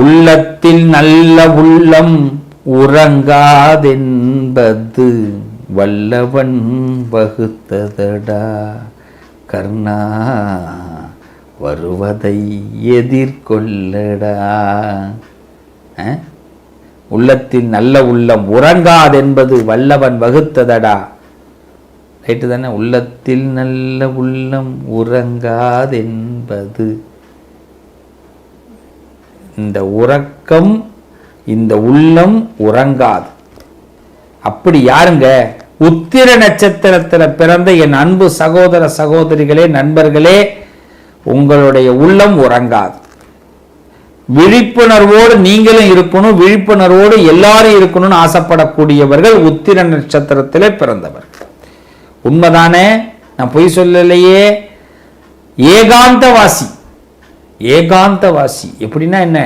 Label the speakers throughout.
Speaker 1: உள்ளத்தில் நல்ல உள்ளம் உறங்காதென்பது வல்லவன் வகுத்ததடா கர்ணா, வருவதை எதிர்கொள்ளடா. உள்ளத்தில் நல்ல உள்ளம் உறங்காதென்பது வல்லவன் வகுத்ததடா. ரைட்டு தானே? உள்ளத்தில் நல்ல உள்ளம் உறங்காதென்பது, இந்த உறக்கம், இந்த உள்ளம் உறங்காது. அப்படி யாருங்க? உத்திர நட்சத்திரத்தில் பிறந்த என் அன்பு சகோதர சகோதரிகளே, நண்பர்களே, உங்களுடைய உள்ளம் உறங்காது. விழிப்புணர்வோடு நீங்களும் இருக்கணும், விழிப்புணர்வோடு எல்லாரும் இருக்கணும்னு ஆசைப்படக்கூடியவர்கள் உத்திர நட்சத்திரத்திலே பிறந்தவர். உண்மைதானே? நான் பொய் சொல்லலையே. ஏகாந்தவாசி, ஏகாந்தவாசி எப்படின்னா என்ன?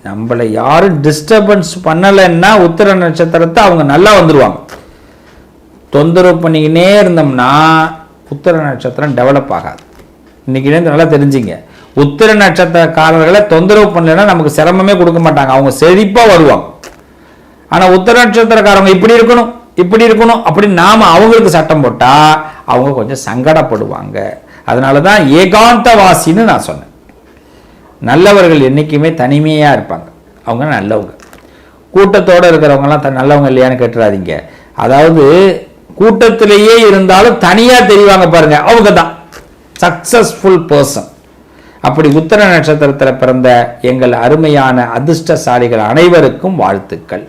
Speaker 1: நம்மளை யாரும் டிஸ்டர்பன்ஸ் பண்ணலைன்னா உத்திர நட்சத்திரத்தை அவங்க நல்லா வந்துடுவாங்க. தொந்தரவு பண்ணிக்கினே இருந்தோம்னா உத்திர நட்சத்திரம் டெவலப் ஆகாது. இன்னைக்கு நல்லா தெரிஞ்சுங்க, உத்திர நட்சத்திரக்காரர்களை தொந்தரவு பண்ணலைன்னா நமக்கு சிரமமே கொடுக்க மாட்டாங்க, அவங்க செழிப்பாக வருவாங்க. ஆனால் உத்திர நட்சத்திரக்காரங்க இப்படி இருக்கணும் இப்படி இருக்கணும் அப்படின்னு நாம அவங்களுக்கு சட்டம் போட்டால் அவங்க கொஞ்சம் சங்கடப்படுவாங்க. அதனால தான் ஏகாந்தவாசின்னு நான் சொன்னேன். நல்லவர்கள் என்றைக்குமே தனிமையாக இருப்பாங்க, அவங்க நல்லவங்க. கூட்டத்தோடு இருக்கிறவங்கலாம் நல்லவங்க இல்லையான்னு கேட்டுறாதீங்க. அதாவது கூட்டத்திலேயே இருந்தாலும் தனியாக தெரிவாங்க பாருங்க, அவங்க தான் சக்சஸ்ஃபுல் பர்சன். அப்படி உத்திர நட்சத்திரத்தில் பிறந்த எங்கள் அருமையான அதிர்ஷ்டசாலிகள் அனைவருக்கும் வாழ்த்துக்கள்.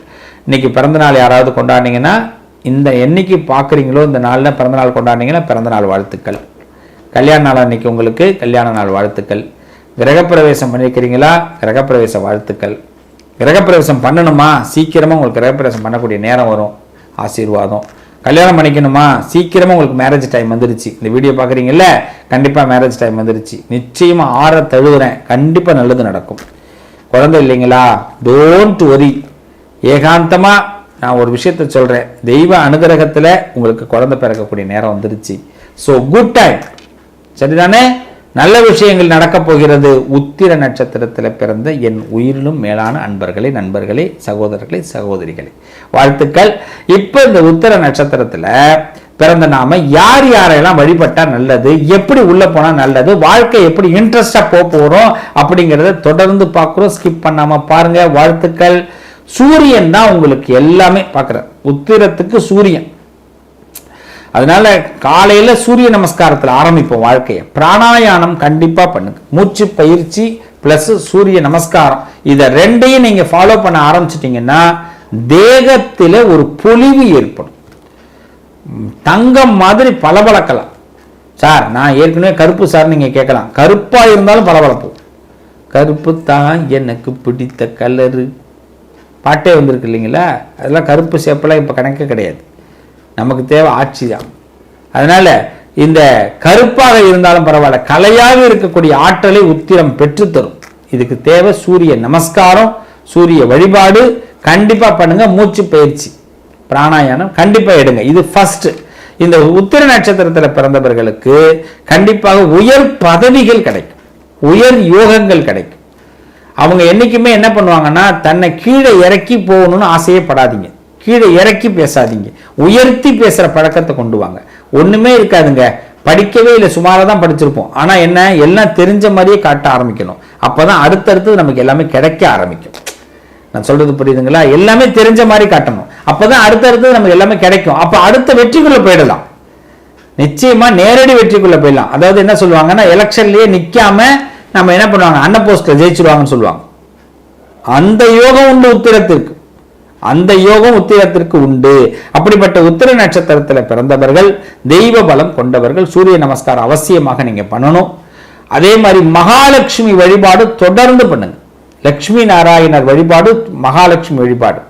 Speaker 1: இன்னைக்கு பிறந்தநாள் யாராவது கொண்டாடினீங்கன்னா, இந்த என்னைக்கு பார்க்குறீங்களோ இந்த நாளில் பிறந்தநாள் கொண்டாடினீங்கன்னா பிறந்தநாள் வாழ்த்துக்கள். கல்யாண நாள் அன்னைக்கு உங்களுக்கு கல்யாண நாள் வாழ்த்துக்கள். கிரகப்பிரவேசம் பண்ணியிருக்கிறீங்களா? கிரகப்பிரவேச வாழ்த்துக்கள். கிரகப்பிரவேசம் பண்ணணுமா? சீக்கிரமாக உங்களுக்கு கிரகப்பிரவேசம் பண்ணக்கூடிய நேரம் வரும், ஆசீர்வாதம். கல்யாணம் பண்ணிக்கணுமா? சீக்கிரமாக உங்களுக்கு மேரேஜ் டைம் வந்துருச்சு. இந்த வீடியோ பார்க்குறீங்கல்ல, கண்டிப்பாக மேரேஜ் டைம் வந்துருச்சு. நிச்சயமாக ஆற தழுவுறேன், கண்டிப்பாக நல்லது நடக்கும். குழந்தை இல்லைங்களா? Don't worry. ஏகாந்தமாக நான் ஒரு விஷயத்த சொல்கிறேன், தெய்வ அனுகிரகத்தில் உங்களுக்கு குழந்தை பிறக்கக்கூடிய நேரம் வந்துருச்சு. ஸோ குட் டைம், சரிதானே? நல்ல விஷயங்கள் நடக்கப் போகிறது. உத்திர நட்சத்திரத்தில் பிறந்த என் உயிரிலும் மேலான அன்பர்களே, நண்பர்களே, சகோதரர்களே, சகோதரிகளே, வாழ்த்துக்கள். இப்போ இந்த உத்திர நட்சத்திரத்தில் பிறந்த நாம யார் யாரெல்லாம் வழிபட்டா நல்லது, எப்படி உள்ள போனா நல்லது, வாழ்க்கை எப்படி இன்ட்ரெஸ்டா போறோம் அப்படிங்கிறத தொடர்ந்து பார்க்குறோம். ஸ்கிப் பண்ணாம பாருங்க. வாழ்த்துக்கள். சூரியன் தான் உங்களுக்கு எல்லாமே. பார்க்குற உத்திரத்துக்கு சூரியன். அதனால காலையில சூரிய நமஸ்காரத்தில் ஆரம்பிப்போம் வாழ்க்கையை. பிராணாயாமம் கண்டிப்பா பண்ணுங்க. மூச்சு பயிற்சி பிளஸ் சூரிய நமஸ்காரம், இதை ரெண்டையும் நீங்க ஃபாலோ பண்ண ஆரம்பிச்சிட்டீங்கன்னா தேகத்தில் ஒரு பொலிவு ஏற்படும். தங்கம் மாதிரி பளபளக்கலாம். சார் நான் ஏற்கனவே கருப்பு சார் நீங்க கேட்கலாம், கருப்பா இருந்தாலும் பளபளப்போம். கருப்பு தான் எனக்கு பிடித்த கலரு பாட்டே வந்திருக்கு இல்லைங்களா? அதெல்லாம் கருப்பு சேப்பெல்லாம் இப்போ கணக்கே கிடையாது. நமக்கு தேவை ஆட்சி தான். அதனால இந்த கருப்பாக இருந்தாலும் பரவாயில்ல, கலையாக இருக்கக்கூடிய ஆற்றலை உத்திரம் பெற்றுத்தரும். இதுக்கு தேவை சூரிய நமஸ்காரம், சூரிய வழிபாடு கண்டிப்பா பண்ணுங்க. மூச்சு பயிற்சி, பிராணாயாமம் கண்டிப்பா எடுங்க. இது ஃபர்ஸ்ட். இந்த உத்திர நட்சத்திரத்தில் பிறந்தவர்களுக்கு கண்டிப்பாக உயர் பதவிகள் கிடைக்கும், உயர் யோகங்கள் கிடைக்கும். அவங்க என்னைக்குமே என்ன பண்ணுவாங்கன்னா, தன்னை கீழே இறக்கி போகணும்னு ஆசையே படாதீங்க. கீழே இறக்கி பேசாதீங்க, உயர்த்தி பேசுற பழக்கத்தை கொண்டு வாங்க. ஒண்ணுமே இருக்காதுங்க, படிக்கவே இல்லை, சுமாராக தான் படிச்சிருப்போம். ஆனா என்ன, எல்லாம் தெரிஞ்ச மாதிரியே காட்ட ஆரம்பிக்கணும். அப்பதான் அடுத்தடுத்து நமக்கு எல்லாமே கிடைக்க ஆரம்பிக்கும். நான் சொல்றது புரியுதுங்களா? எல்லாமே தெரிஞ்ச மாதிரி காட்டணும், அப்பதான் அடுத்தடுத்து நமக்கு எல்லாமே கிடைக்கும். அப்ப அடுத்த வெற்றிக்குள்ள போயிடலாம், நிச்சயமா நேரடி வெற்றிக்குள்ள போயிடலாம். அதாவது என்ன சொல்லுவாங்கன்னா, எலெக்ஷன்லயே நிக்காம நம்ம என்ன பண்ணுவாங்க, அன்ன போஸ்ட்ல ஜெயிச்சிருவாங்கன்னு சொல்லுவாங்க. அந்த யோகம் உண்டு உத்திரத்திற்கு, அந்த யோகம் உத்திரத்திற்கு உண்டு. அப்படிப்பட்ட உத்திர நட்சத்திரத்தில் பிறந்தவர்கள் தெய்வ பலம் கொண்டவர்கள். சூரிய நமஸ்காரம் அவசியமாக நீங்க பண்ணணும். அதே மாதிரி மகாலட்சுமி வழிபாடு தொடர்ந்து பண்ணுங்க. லட்சுமி நாராயணர் வழிபாடு, மகாலட்சுமி வழிபாடு.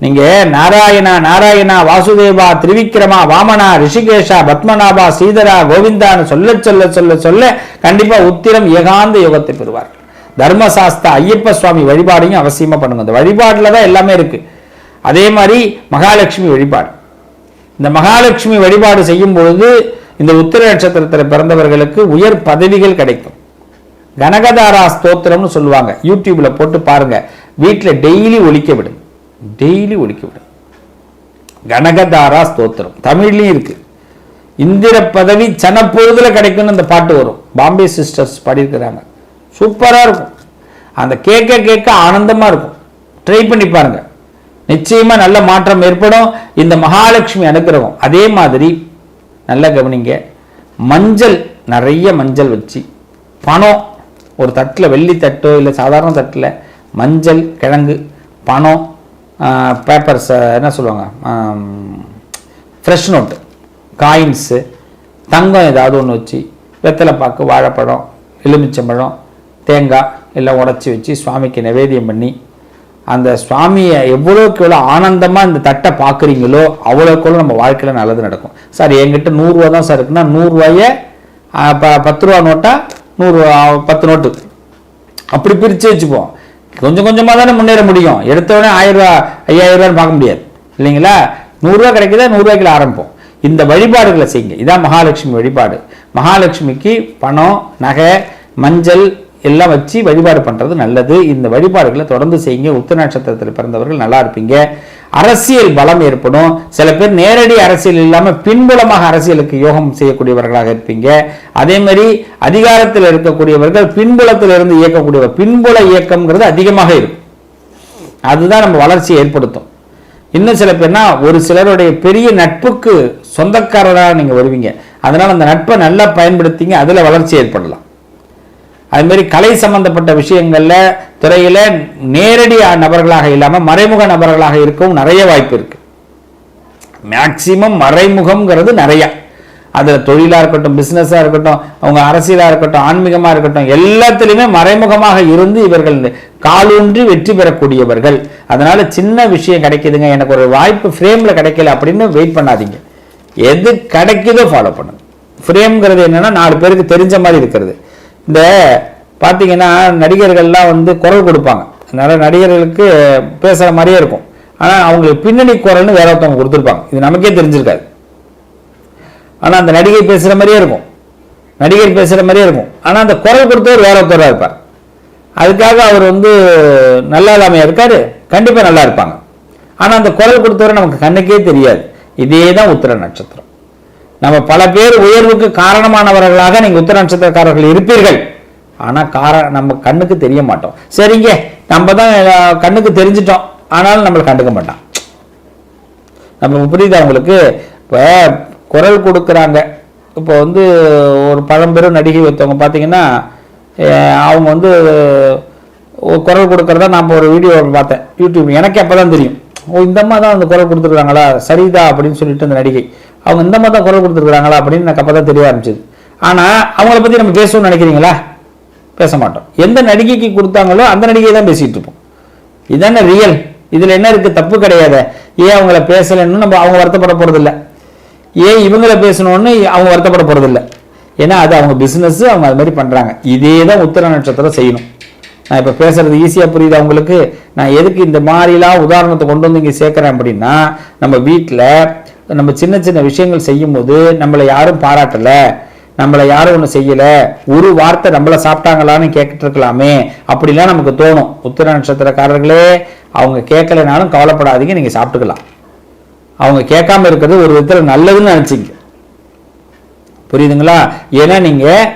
Speaker 1: நீங்க நாராயணா நாராயணா வாசுதேவா திரிவிக்ரமா வாமனா ரிஷிகேஷா பத்மநாபா ஸ்ரீதரா கோவிந்தான்னு சொல்ல சொல்ல சொல்ல சொல்ல கண்டிப்பா உத்திரம் ஏகாந்த யோகத்தை பெறுவார். தர்மசாஸ்திர ஐயப்ப சுவாமி வழிபாடையும் அவசியமா பண்ணுங்க. இந்த வழிபாடுல தான் எல்லாமே இருக்கு. அதே மாதிரி மகாலட்சுமி வழிபாடு, இந்த மகாலட்சுமி வழிபாடு செய்யும் பொழுது இந்த உத்திர நட்சத்திரத்தில் பிறந்தவர்களுக்கு உயர் பதவிகள் கிடைக்கும். கனகதாரா ஸ்தோத்திரம்னு சொல்லுவாங்க, யூடியூப்ல போட்டு பாருங்க, வீட்டில் டெய்லி ஒலிக்க விடும், டெய்லி ஒலிக்க விடும். கனகதாரா ஸ்தோத்திரம் தமிழ்லையும் இருக்கு. இந்திர பதவி சனப்பொழுதுல கிடைக்கும்னு அந்த பாட்டு வரும், பாம்பே சிஸ்டர்ஸ் பாடியிருக்கிறாங்க, சூப்பரா இருக்கும். அந்த கேட்க கேட்க ஆனந்தமா இருக்கும். ட்ரை பண்ணி பாருங்க, நிச்சயமா நல்ல மாற்றம் ஏற்படும். இந்த மகாலட்சுமி அனுகிரகம். அதே மாதிரி நல்ல கவனிங்க, மஞ்சள், நிறைய மஞ்சள் வச்சு பணம் ஒரு தட்டில், வெள்ளி தட்டோ இல்லை சாதாரண தட்டில் மஞ்சள், கிழங்கு, பணம், பேப்பர்ஸ், என்ன சொல்லுவாங்க, ஃப்ரெஷ் நோட்டு, காயின்ஸு, தங்கம் ஏதாவது ஒன்று வச்சு, வெத்தலை பாக்கு, வாழைப்பழம், எலுமிச்சம்பழம், தேங்காய் எல்லாம் உடச்சி வச்சு சுவாமிக்கு நிவேதியம் பண்ணி, அந்த சுவாமியை எவ்வளோக்கு எவ்வளோ ஆனந்தமாக இந்த தட்டை பார்க்குறீங்களோ அவ்வளோக்கு நம்ம வாழ்க்கையில் நல்லது நடக்கும். சார் என்கிட்ட 100 ரூபா தான் சார் இருக்குன்னா 100 ரூபாயை 10 ரூபா நோட்டா 10 நோட்டு அப்படி பிரித்து வச்சுப்போம். கொஞ்சம் கொஞ்சமாக தானே முன்னேற முடியும். எடுத்தவொடனே 1000 ரூபா 5000 ரூபான்னு பார்க்க முடியாது இல்லைங்களா? 100 ரூபா கிடைக்குதா 100 ரூபாய்க்கு ஆரம்பிப்போம். இந்த வழிபாடுகளை செய்யுங்க. இதான் மகாலட்சுமி வழிபாடு. மகாலட்சுமிக்கு பணம், நகை, மஞ்சள் எல்லாம் வச்சு வழிபாடு பண்ணுறது நல்லது. இந்த வழிபாடுகளை தொடர்ந்து செய்யுங்க. உத்திர நட்சத்திரத்தில் பிறந்தவர்கள் நல்லா இருப்பீங்க. அரசியல் பலம் ஏற்படும். சில பேர் நேரடி அரசியல் இல்லாமல் பின்புலமாக அரசியலுக்கு யோகம் செய்யக்கூடியவர்களாக இருப்பீங்க. அதே மாதிரி அதிகாரத்தில் இருக்கக்கூடியவர்கள் பின்புலத்தில் இருந்து இயக்கக்கூடியவர். பின்புல இயக்கம்ங்கிறது அதிகமாக இருக்கும். அதுதான் நம்ம வளர்ச்சியை ஏற்படுத்தும். இன்னும் சில பேர்னா ஒரு சிலருடைய பெரிய நட்புக்கு சொந்தக்காரராக நீங்கள் வருவீங்க. அதனால் அந்த நட்பை நல்லா பயன்படுத்திங்க, அதில் வளர்ச்சி ஏற்படலாம். அதுமாரி கலை சம்பந்தப்பட்ட விஷயங்கள்ல துறையில நேரடி நபர்களாக இல்லாமல் மறைமுக நபர்களாக இருக்கவும் நிறைய வாய்ப்பு இருக்கு. மேக்சிமம் மறைமுகம்ங்கிறது நிறைய. அதில் தொழிலாக இருக்கட்டும், பிஸ்னஸாக இருக்கட்டும், அவங்க அரசியலாக இருக்கட்டும், ஆன்மீகமாக இருக்கட்டும், எல்லாத்திலையுமே மறைமுகமாக இருந்து இவர்கள் காலூன்றி வெற்றி பெறக்கூடியவர்கள். அதனால சின்ன விஷயம் கிடைக்குதுங்க, எனக்கு ஒரு வாய்ப்பு ஃப்ரேமில் கிடைக்கல அப்படின்னு வெயிட் பண்ணாதீங்க. எது கிடைக்குதோ ஃபாலோ பண்ணுங்க. ஃப்ரேம்ங்கிறது என்னன்னா 4 பேருக்கு தெரிஞ்ச மாதிரி இருக்கிறது. இந்த பார்த்தீங்கன்னா நடிகர்கள்லாம் வந்து குரல் கொடுப்பாங்க. நிறைய நடிகர்களுக்கு பேசுகிற மாதிரியே இருக்கும், ஆனால் அவங்களுக்கு பின்னணி குரல்னு வேற ஒருத்தவங்க கொடுத்துருப்பாங்க. இது நமக்கே தெரிஞ்சிருக்காது. ஆனால் அந்த நடிகை பேசுகிற மாதிரியே இருக்கும், நடிகர் பேசுகிற மாதிரியே இருக்கும், ஆனால் அந்த குரல் கொடுத்தவர் வேற ஒருத்தராக இருப்பார். அதுக்காக அவர் வந்து நல்லா இல்லாமையா இருக்காரு, கண்டிப்பாக நல்லா இருப்பாங்க. ஆனால் அந்த குரல் கொடுத்தவரை நமக்கு கண்ணுக்கே தெரியாது. இதே தான் உத்திர நட்சத்திரம். நம்ம பல பேர் உயர்வுக்கு காரணமானவர்களாக நீங்க உத்திர நட்சத்திரக்காரர்கள் இருப்பீர்கள். ஆனா நம்ம கண்ணுக்கு தெரிய மாட்டோம். சரிங்க, நம்ம தான் கண்ணுக்கு தெரிஞ்சிட்டோம், ஆனாலும் நம்மளை கண்டுக்க மாட்டான். நம்ம புரியுதா உங்களுக்கு? இப்போ குரல் கொடுக்குறாங்க. இப்போ வந்து ஒரு பழம்பெரும் நடிகை வைத்தவங்க பார்த்தீங்கன்னா, அவங்க வந்து குரல் கொடுக்கறதா நான் ஒரு வீடியோ பார்த்தேன் யூடியூப். எனக்கு அப்பதான் தெரியும், ஓ இந்த அம்மா தான் அந்த குரல் கொடுத்துருக்காங்களா, சரிதா அப்படின்னு சொல்லிட்டு அந்த நடிகை அவங்க இந்த மாதிரி தான் குரல் கொடுத்துருக்காங்களா அப்படின்னு எனக்கு அப்பதான் தெரிய ஆரம்பிச்சது. ஆனால் அவங்கள பற்றி நம்ம பேசணும்னு நினைக்கிறீங்களா? பேச மாட்டோம். எந்த நடிகைக்கு கொடுத்தாங்களோ அந்த நடிகை தான் பேசிட்டு இருப்போம். இதானே ரியல். இதில் என்ன இருக்குது? தப்பு கிடையாது. ஏன் அவங்கள பேசலைன்னு நம்ம அவங்க வருத்தப்பட போகிறதில்ல, ஏன் இவங்களை பேசணும்னு அவங்க வருத்தப்பட போகிறதில்ல. ஏன்னா அது அவங்க பிஸ்னஸ், அவங்க அது மாதிரி பண்ணுறாங்க. இதே தான் உத்திர நட்சத்திரம் செய்யணும். நான் இப்போ பேசுறது ஈஸியாக புரியுது அவங்களுக்கு? நான் எதுக்கு இந்த மாதிரிலாம் உதாரணத்தை கொண்டு வந்து இங்கே சேர்க்குறேன் அப்படின்னா, நம்ம வீட்டில் நம்ம சின்ன சின்ன விஷயங்கள் செய்யும் போது நம்மளை யாரும் பாராட்டலை, நம்மளை யாரும் ஒன்று செய்யலை, ஒரு வார்த்தை நம்மளை சாப்பிட்டாங்களான்னு கேட்டுட்டு இருக்கலாமே அப்படிலாம் நமக்கு தோணும். உத்திர நட்சத்திரக்காரர்களே, அவங்க கேட்கலைனாலும் கவலைப்படாதீங்க, நீங்கள் சாப்பிட்டுக்கலாம். அவங்க கேட்காம இருக்கிறது ஒரு விதத்தில் நல்லதுன்னு நினச்சிங்க. புரியுதுங்களா? ஏன்னா நீங்கள்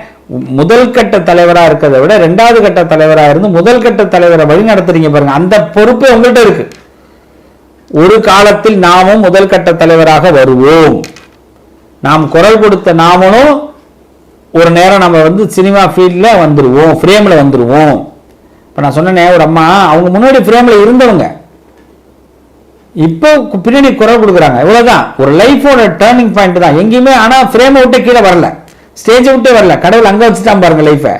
Speaker 1: முதல் கட்ட தலைவராக இருக்கிறத விட 2வது கட்ட தலைவராக இருந்து முதல் கட்ட தலைவரை வழி நடத்துறீங்க பாருங்க, அந்த பொறுப்பு உங்கள்கிட்ட இருக்கு. ஒரு காலத்தில் நாமும் முதல் கட்ட தலைவராக வருவோம். நாம் குரல் கொடுத்த நாமளும் ஒரு நேரம் நம்ம வந்து சினிமா ஃபீல்டில் வந்துடுவோம், ஃப்ரேமில் வந்துடுவோம். இப்போ நான் சொன்னேன், ஒரு அம்மா அவங்க முன்னாடி ஃப்ரேமில் இருந்தவங்க இப்போ பின்னாடி குரல் கொடுக்குறாங்க. இவ்வளோதான். ஒரு லைஃபோட டேர்னிங் பாயிண்ட் தான் எங்கேயுமே. ஆனால் ஃப்ரேமை விட்டு கீழே வரல, ஸ்டேஜை விட்டு வரல. கடவுள் அங்கே வச்சுட்டான் பாருங்க லைஃபை.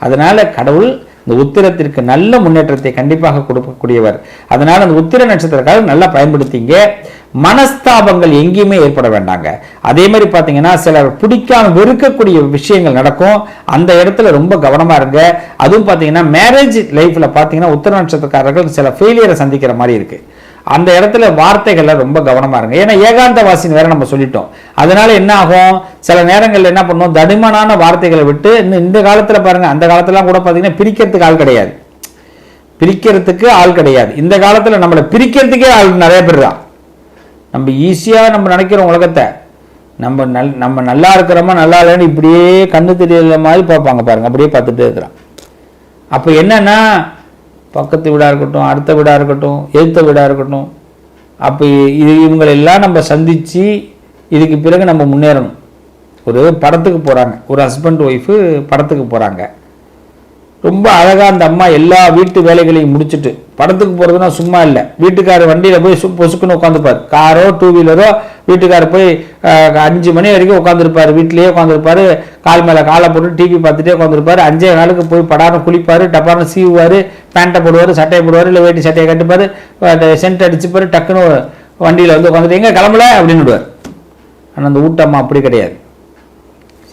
Speaker 1: அதனால கடவுள் இந்த உத்திரத்திற்கு நல்ல முன்னேற்றத்தை கண்டிப்பாக கொடுக்கக்கூடியவர். அதனால அந்த உத்திர நட்சத்திரக்காரர்கள் நல்லா பயன்படுத்திங்க. மனஸ்தாபங்கள் எங்கேயுமே ஏற்பட வேண்டாங்க. அதே மாதிரி பார்த்தீங்கன்னா சிலர் பிடிக்காம வெறுக்கக்கூடிய விஷயங்கள் நடக்கும், அந்த இடத்துல ரொம்ப கவனமா இருங்க. அதுவும் பார்த்தீங்கன்னா மேரேஜ் லைஃப்ல பார்த்தீங்கன்னா உத்திர நட்சத்திரக்காரர்கள் சில ஃபெயிலியரை சந்திக்கிற மாதிரி இருக்கு. அந்த இடத்துல வார்த்தைகள்ல ரொம்ப கவனமா இருங்க. ஏன்னா ஏகாந்த வாசின்னு வேற நம்ம சொல்லிட்டோம். அதனால என்ன ஆகும், சில நேரங்கள்ல என்ன பண்ணுவோம், தடிமனான வார்த்தைகளை விட்டு இந்த காலத்துல பாருங்க, அந்த காலத்துலாம் கூட பாத்தீங்கன்னா பிரிக்கிறதுக்கு ஆள் கிடையாது, இந்த காலத்துல நம்மளை பிரிக்கிறதுக்கே ஆள் நிறைய பேர் தான். நம்ம ஈஸியா நம்ம நினைக்கிறோம் உலகத்தை, நம்ம நல்லா இருக்கிறோமா நல்லா இல்லைன்னு இப்படியே கண்ணு தெரியல மாதிரி பார்ப்பாங்க பாருங்க, அப்படியே பார்த்துட்டே இருக்கிறான். அப்போ என்னன்னா, பக்கத்து வீடாக இருக்கட்டும், அடுத்த வீடாக இருக்கட்டும், எதிர்த்த வீடாக இருக்கட்டும், அப்போ இவங்களெல்லாம் நம்ம சந்தித்து இதுக்கு பிறகு நம்ம முன்னேறணும். ஒரு படத்துக்கு போகிறாங்க, ஒரு ஹஸ்பண்ட் ஒய்ஃபு படத்துக்கு போகிறாங்க. ரொம்ப அழகாக அந்த அம்மா எல்லா வீட்டு வேலைகளையும் முடிச்சுட்டு, படத்துக்கு போகிறதுனா சும்மா இல்லை, வீட்டுக்காரர் வண்டியில் போய் பொசுக்குன்னு உட்காந்துருப்பார், காரோ டூ வீலரோ, வீட்டுக்காரர் போய் 5 மணி வரைக்கும் உட்காந்துருப்பார், வீட்டிலேயே உட்காந்துருப்பார், கால் மேலே காலை போட்டு டிவி பார்த்துட்டே உட்காந்துருப்பார். 5 நாளுக்கு போய் படாரம் குளிப்பார், டப்பாரம் சீவுவார், பேண்ட்டை போடுவார், சட்டையை போடுவார், இல்லை வேட்டி சட்டையை கட்டுப்பார், சென்ட் அடிச்சுப்பார், டக்குன்னு வண்டியில் வந்து உட்காந்துட்டு எங்கே கிளம்பல அப்படின்னு விடுவார். ஆனால் அந்த ஊட்டம்மா அப்படி கிடையாது.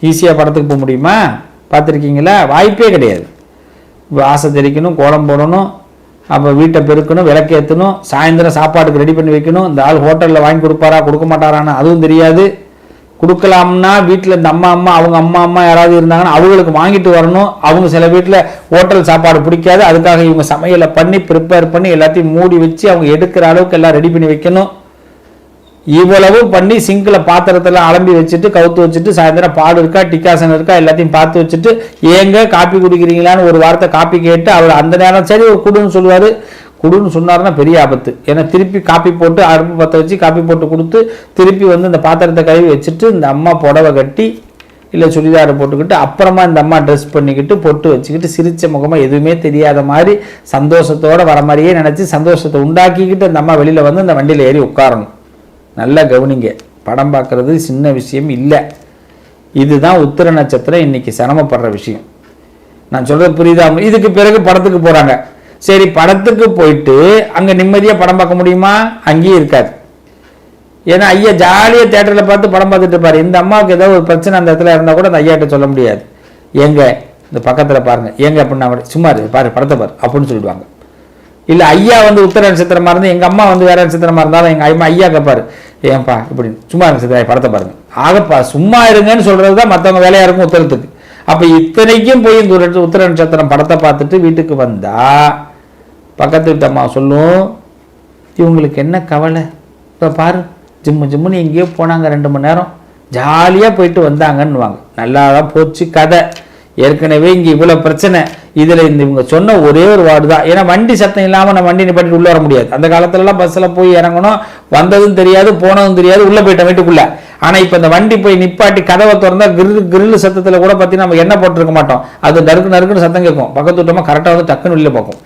Speaker 1: ஈஸியாக படத்துக்கு போக முடியுமா? பார்த்துருக்கீங்களா? வாய்ப்பே கிடையாது. ஆசை தெரிக்கணும், கோலம் போடணும், அப்போ வீட்டை பெருக்கணும், விளக்கேற்றணும், சாயந்தரம் சாப்பாட்டுக்கு ரெடி பண்ணி வைக்கணும். இந்த ஆள் ஹோட்டலில் வாங்கி கொடுப்பாரா கொடுக்க மாட்டாரான்னு அதுவும் தெரியாது. கொடுக்கலாம்னா வீட்டில் இந்த அவங்க அம்மா யாராவது இருந்தாங்கன்னா அவங்களுக்கு வாங்கிட்டு வரணும். அவங்க சில வீட்டில் ஹோட்டல் சாப்பாடு பிடிக்காது, அதுக்காக இவங்க சமையலை பண்ணி ப்ரிப்பேர் பண்ணி எல்லாத்தையும் மூடி வச்சு அவங்க எடுக்கிற அளவுக்கு எல்லாம் ரெடி பண்ணி வைக்கணும். இவ்வளவு பண்ணி சிங்கில் பாத்திரத்தில் அலம்பி வச்சுட்டு கவுத்து வச்சுட்டு, சாயந்தரம் பால் இருக்கா டிகாசன் இருக்கா எல்லாத்தையும் பார்த்து வச்சுட்டு, ஏங்க காப்பி குடிக்கிறீங்களான்னு ஒரு வார்த்தை காப்பி கேட்டு அவர் அந்த நேரம் சரி ஒரு குடுன்னு சொல்லுவார். குடுன்னு சொன்னார்னா பெரிய ஆபத்து. ஏன்னா திருப்பி காப்பி போட்டு அடுப்பு பற்ற வச்சு காப்பி போட்டு கொடுத்து திருப்பி வந்து இந்த பாத்திரத்தை கழுவி வச்சுட்டு இந்த அம்மா புடவை கட்டி இல்லை சுடிதாரை போட்டுக்கிட்டு அப்புறமா இந்த அம்மா ட்ரெஸ் பண்ணிக்கிட்டு பொட்டு வச்சுக்கிட்டு சிரிச்ச முகமாக எதுவுமே தெரியாத மாதிரி சந்தோஷத்தோடு வர மாதிரியே நினச்சி சந்தோஷத்தை உண்டாக்கிக்கிட்டு அந்த அம்மா வெளியில் வந்து அந்த வண்டியில் ஏறி உட்காரணும். நல்லா கவனிங்க, படம் பார்க்குறது சின்ன விஷயம் இல்லை. இதுதான் உத்திர நட்சத்திரம் இன்னைக்கு சிரமப்படுற விஷயம். நான் சொல்கிறது புரியுதா? இதுக்கு பிறகு படத்துக்கு போகிறாங்க. சரி, படத்துக்கு போயிட்டு அங்கே நிம்மதியாக படம் பார்க்க முடியுமா? அங்கேயும் இருக்காது. ஏன்னா ஐயா ஜாலியாக தேட்டரில் பார்த்து படம் பார்த்துட்டு இருப்பார். இந்த அம்மாவுக்கு ஏதோ ஒரு பிரச்சனை அந்த இடத்துல இருந்தால் கூட அந்த ஐயாட்ட சொல்ல முடியாது. ஏங்க இந்த பக்கத்தில் பாருங்க, ஏங்க அப்படின்னா சும்மா பாரு படத்தை பாரு அப்படின்னு சொல்லிடுவாங்க. இல்லை ஐயா வந்து உத்தர நட்சத்திரமாக இருந்து எங்கள் அம்மா வந்து வேற நட்சத்திரமாக இருந்தாலும் எங்கள் அம்மா ஐயா கேட்பாரு, ஏன்பா இப்படி சும்மா நட்சத்திரம் படத்தை பாருங்க. ஆகப்பா சும்மா இருங்கன்னு சொல்கிறது தான் மற்றவங்க வேலையாக இருக்கும் உத்தரத்துக்கு. அப்போ இத்தனைக்கும் போய் இந்த உத்தர நட்சத்திரம் படத்தை பார்த்துட்டு வீட்டுக்கு வந்தால் பக்கத்து வீட்டு அம்மா சொல்லும், இவங்களுக்கு என்ன கவலை, இப்போ பாரு ஜிம்முன்னு எங்கேயோ போனாங்க 2 மணி நேரம் ஜாலியாக போயிட்டு வந்தாங்கன்னுவாங்க. நல்லா தான் போச்சு கதை. ஏற்கனவே இங்கே இவ்வளோ பிரச்சனை, இதில் இவங்க சொன்ன ஒரே ஒரு வார்டு தான். ஏன்னா வண்டி சத்தம் இல்லாமல் நம்ம வண்டி நிப்பாட்டிட்டு உள்ளே வர முடியாது. அந்த காலத்துலலாம் பஸ்ஸில் போய் இறங்கணும், வந்ததும் தெரியாது போனதும் தெரியாது, உள்ளே போயிட்டோம் வீட்டுக்குள்ளே. ஆனால் இப்போ இந்த வண்டி போய் நிப்பாட்டி கதவை திறந்தா கிரில்லு சத்தத்தில் கூட பார்த்தீங்கன்னா நம்ம எண்ணெய் போட்டிருக்க மாட்டோம், அது நறுக்குன்னு சத்தம் கேட்கும். பக்கத்து விட்டோமா கரெக்டாக வந்து டக்குன்னு வெளியில் பார்க்கும்.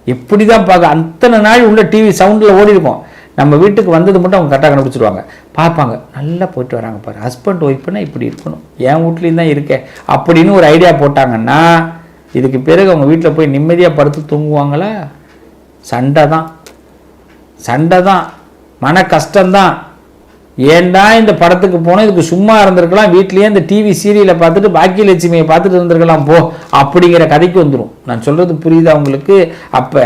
Speaker 1: இப்படி தான் பார்க்க அத்தனை நாள் உள்ள டிவி சவுண்டில் ஓடி இருக்கும். நம்ம வீட்டுக்கு வந்தது மட்டும் அவங்க கரெக்டாக கண்டுபிடிச்சிருவாங்க, பார்ப்பாங்க, நல்லா போயிட்டு வராங்க பாரு, ஹஸ்பண்ட் ஒய்ஃப்னா இப்படி இருக்கணும், என் வீட்லேயும் தான் இருக்கேன் அப்படின்னு ஒரு ஐடியா போட்டாங்கன்னா இதுக்கு பிறகு அவங்க வீட்டில் போய் நிம்மதியாக படுத்து தூங்குவாங்களா? சண்டை தான், மன கஷ்டம்தான். ஏன்டா இந்த படத்துக்கு போனோம், இதுக்கு சும்மா இருந்திருக்கலாம், வீட்லேயே இந்த டிவி சீரியலை பார்த்துட்டு பாக்கியலட்சுமியை பார்த்துட்டு இருந்திருக்கலாம் போ அப்படிங்கிற கதைக்கு வந்துடும். நான் சொல்கிறது புரியுதா உங்களுக்கு? அப்போ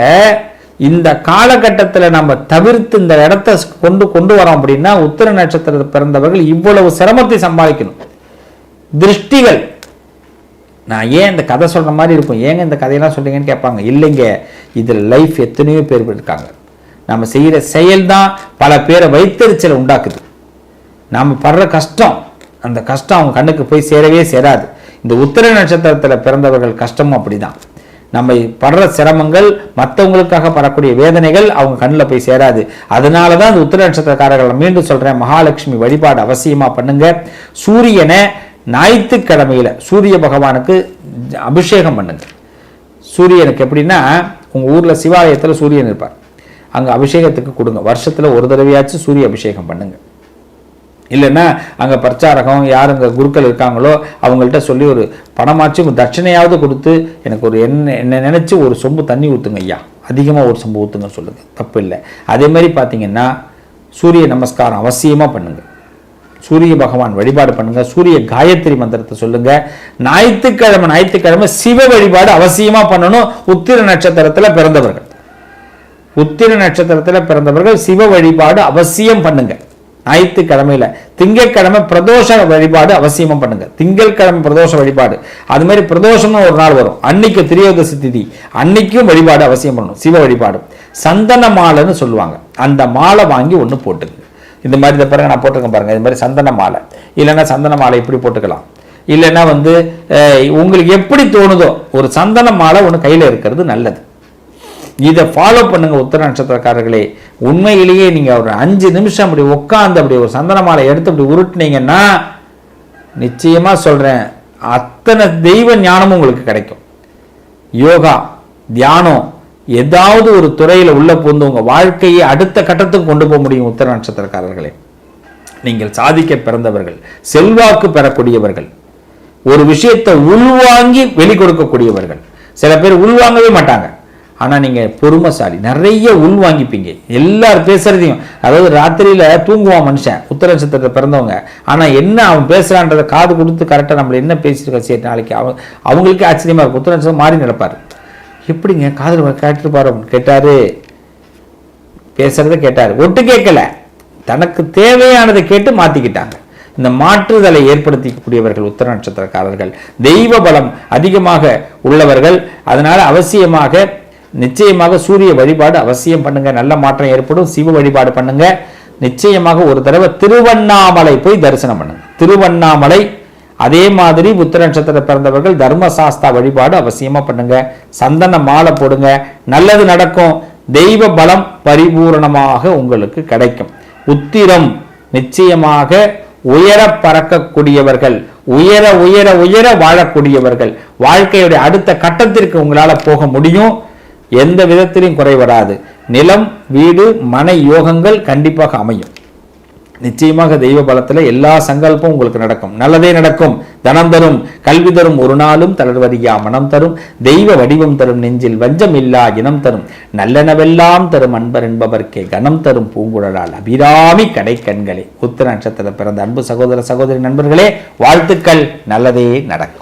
Speaker 1: இந்த காலகட்டத்தில் நம்ம தவிர்த்து இந்த இடத்த கொண்டு வரோம் அப்படின்னா உத்திர நட்சத்திரத்தை பிறந்தவர்கள் இவ்வளவு சிரமத்தை சம்பாதிக்கணும். திருஷ்டிகள், நான் ஏன் இந்த கதை சொல்கிற மாதிரி இருக்கும், ஏங்க இந்த கதையெல்லாம் சொல்றீங்கன்னு கேட்பாங்க. இல்லைங்க, இதில் லைஃப் எத்தனையோ பேர் இருக்காங்க. நம்ம செய்கிற செயல் தான் பல பேரை வைத்தறிச்சலை உண்டாக்குது. நாம் படுற கஷ்டம், அந்த கஷ்டம் அவங்க கண்ணுக்கு போய் சேரவே சேராது. இந்த உத்திர நட்சத்திரத்தில் பிறந்தவர்கள் கஷ்டமும் அப்படிதான். நம்ம படுற சிரமங்கள், மற்றவங்களுக்காக படக்கூடிய வேதனைகள் அவங்க கண்ணில் போய் சேராது. அதனால தான் இந்த உத்திர நட்சத்திரக்காரர்களை மீண்டும் சொல்கிறேன், மகாலட்சுமி வழிபாடு அவசியமாக பண்ணுங்க. சூரியனை ஞாயிற்றுக்கிழமையில் சூரிய பகவானுக்கு அபிஷேகம் பண்ணுங்க. சூரியனுக்கு எப்படின்னா, உங்கள் ஊரில் சிவாலயத்தில் சூரியன் இருப்பார், அங்கே அபிஷேகத்துக்கு கொடுங்க. வருஷத்தில் ஒரு தடவையாச்சும் சூரிய அபிஷேகம் பண்ணுங்க. இல்லைன்னா அங்கே பிரச்சாரகம் யார் அங்கே குருக்கள் இருக்காங்களோ அவங்கள்ட்ட சொல்லி ஒரு பணமாச்சும் தட்சணையாவது கொடுத்து எனக்கு ஒரு என்ன நினச்சி ஒரு சொம்பு தண்ணி ஊற்றுங்க ஐயா, அதிகமாக ஒரு சொம்பு ஊற்றுங்க சொல்லுங்கள், தப்பு இல்லை. அதே மாதிரி பார்த்தீங்கன்னா சூரிய நமஸ்காரம் அவசியமாக பண்ணுங்கள். சூரிய பகவான் வழிபாடு பண்ணுங்க. சூரிய காயத்ரி மந்திரத்தை சொல்லுங்க. ஞாயிற்றுக்கிழமை சிவ வழிபாடு அவசியமாக பண்ணணும் உத்திர நட்சத்திரத்தில் பிறந்தவர்கள். உத்திர நட்சத்திரத்தில் பிறந்தவர்கள் சிவ வழிபாடு அவசியம் பண்ணுங்க. ஞாயிற்றுக்கிழமையில திங்கட்கிழமை பிரதோஷ வழிபாடு அவசியமா பண்ணுங்க. திங்கட்கிழமை பிரதோஷ வழிபாடு, அது மாதிரி பிரதோஷம்னு ஒரு நாள் வரும், அன்னைக்கு திரியோதசி திதி, அன்னைக்கும் வழிபாடு அவசியம் பண்ணணும். சிவ வழிபாடு. சந்தன மாலைன்னு சொல்லுவாங்க, அந்த மாலை வாங்கி ஒன்று போட்டுங்க. இந்த மாதிரி இந்த பாருங்க நான் போட்டிருக்கேன் பாருங்க, இது மாதிரி சந்தன மாலை. இல்லைன்னா சந்தன மாலை இப்படி போட்டுக்கலாம். இல்லைன்னா உங்களுக்கு எப்படி தோணுதோ ஒரு சந்தன மாலை ஒன்று கையில் இருக்கிறது நல்லது. இதை ஃபாலோ பண்ணுங்க உத்திர நட்சத்திரக்காரர்களே. உண்மையிலேயே நீங்க ஒரு 5 நிமிஷம் அப்படி உட்காந்து அப்படி ஒரு சந்தன மாலை எடுத்து அப்படி உருட்டுனீங்கன்னா நிச்சயமா சொல்றேன் அத்தனை தெய்வ ஞானமும் உங்களுக்கு கிடைக்கும். யோகா, தியானம், ஏதாவது ஒரு துறையில உள்ள புகுந்து உங்க வாழ்க்கையை அடுத்த கட்டத்துக்கு கொண்டு போக முடியும். உத்திர நட்சத்திரக்காரர்களே, நீங்கள் சாதிக்க பிறந்தவர்கள், செல்வாக்கு பெறக்கூடியவர்கள், ஒரு விஷயத்தை உள்வாங்கி வெளிக்கொடுக்கக்கூடியவர்கள். சில பேர் உள்வாங்கவே மாட்டாங்க, ஆனா நீங்க பொறுமைசாலி, நிறைய உள்வாங்கிப்பீங்க எல்லாரும் பேசுறதையும். அதாவது ராத்திரியில தூங்குவான் மனுஷன் உத்திர நட்சத்திரத்தை பிறந்தவங்க, ஆனா என்ன அவன் பேசுறான்றதை காது கொடுத்து கரெக்டா நம்மள என்ன பேசிட்டு சரி நாளைக்கு அவங்களுக்கே ஆச்சரியமா இருக்கும். உத்திர நட்சத்திரம் மாறி நடப்பாரு. எப்படிங்க காதல் கேட்டுருப்பாரு? கேட்டாரு, பேசுறதை கேட்டாரு, ஒட்டு கேட்கல, தனக்கு தேவையானதை கேட்டு மாத்திக்கிட்டாங்க. இந்த மாற்றுதலை ஏற்படுத்திக்கூடியவர்கள் உத்திர நட்சத்திரக்காரர்கள். தெய்வ பலம் அதிகமாக உள்ளவர்கள். அதனால அவசியமாக நிச்சயமாக சூரிய வழிபாடு அவசியம் பண்ணுங்க, நல்ல மாற்றம் ஏற்படும். சிவ வழிபாடு பண்ணுங்க. நிச்சயமாக ஒரு தடவை திருவண்ணாமலை போய் தரிசனம் பண்ணுங்க. திருவண்ணாமலை. அதே மாதிரி உத்திர நட்சத்திர பிறந்தவர்கள் தர்மசாஸ்தா வழிபாடு அவசியமா பண்ணுங்க. சந்தன மாலை போடுங்க, நல்லது நடக்கும். தெய்வ பலம் பரிபூரணமாக உங்களுக்கு கிடைக்கும். உத்திரம் நிச்சயமாக உயர பறக்கக்கூடியவர்கள், உயர உயர உயர வாழக்கூடியவர்கள். வாழ்க்கையுடைய அடுத்த கட்டத்திற்கு உங்களால போக முடியும். எந்த விதத்திலும் குறை வராது. நிலம், வீடு, மனை யோகங்கள் கண்டிப்பாக அமையும். நிச்சயமாக தெய்வ பலத்துல எல்லா சங்கல்பமும் உங்களுக்கு நடக்கும், நல்லதே நடக்கும். தனம் தரும், கல்வி தரும், ஒரு நாளும் தளர்வதியா மனம் தரும், தெய்வ வடிவம் தரும், நெஞ்சில் வஞ்சம் இல்லா இனம் தரும், நல்லனவெல்லாம் தரும் அன்பர் என்பவர்க்கே கனம் தரும் பூங்குழலால் அபிராமி கடை கண்களே. உத்திர நட்சத்திர பிறந்த அன்பு சகோதர சகோதரி நண்பர்களே, வாழ்த்துக்கள், நல்லதே நடக்கும்.